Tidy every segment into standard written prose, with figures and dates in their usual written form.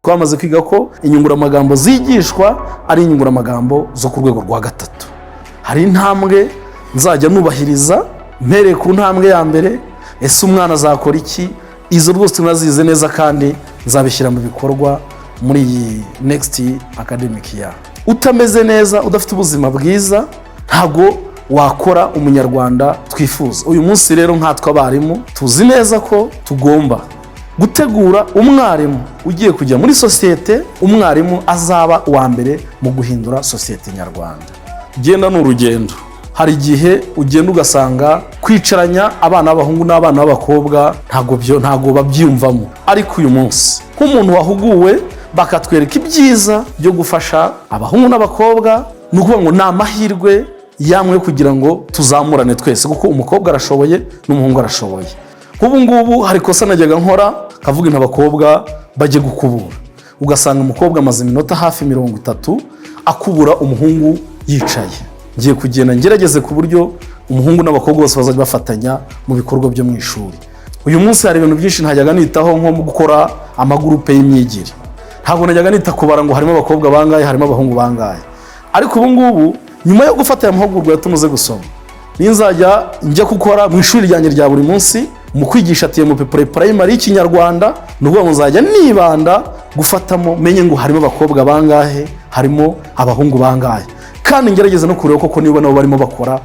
twamaze kwiga ko inyunguramagambo zigishwa ari inyunguramagambo zo ku rwego rwa 3. hari intambwe nzajya nubahiriza mpereye ku ntambwe ya mbere. Ese umwana azakora iki? Izo rwose tunazize neza kandi nzabishyira mu bikorwa muri iyi next academic year. Utameze neza, udafite ubuzima bwiza, ntago wakora umunyarwanda twifuza. Uyu munsi rero nkatwe abarimu tuzi neza ko tugomba gutegura umwarimu ugiye kujya muri sosiyete, umwarimu azaba uwa mbere mu guhindura sosiyete nyarwanda. Genda n'urugendo. Hari igihe ugenda ugasanga kwicaranya abana b'abahungu n'abana b'abakobwa ntago babyumvamo, ariko uyu munsi nk'umuntu wahuguwe bakatwereka ibyiza byo gufasha abahungu n'abakobwa, nukuvuga ngo namahirwe yamwe kugira ngo tuzamurane twese, kuko umukobwa arashoboye n'umuhungu arashoboye. Kubu ngubu hari kosa najyaga nkora kavuga n'abakobwa baje gukubura, ugasanga umukobwa amaze iminota hafi 30 akubura umuhungu yicaye. Ngiye kugenda ngerageze ku buryo umuhungu n'abakobwa bose bazajya bafatanya mu bikorwa byo mu ishuri. Uyu munsi hari ibintu byinshi ntajyaga nitaho nko mu gukora amagurupe y'imyigire. Ntabwo najyaga nita kubara ngo harimo abakobwa bangaye harimo abahungu bangaye, ariko ubu ngubu nyuma yo gufata amahugurwa yatumaze gusoma, ninzajya njya gukora mu ishuri ryanjye rya buri munsi mu kwigisha TMP primary y'Ikinyarwanda, nubwo nzajya nibanda gufatamo menye ngo harimo abakobwa bangahe harimo abahungu bangahe, kandi ngerageza no kureba koko niba nabo barimo bakora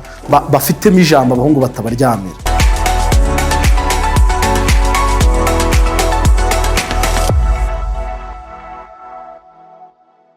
bafitemo ijambo abahungu batabaryamira.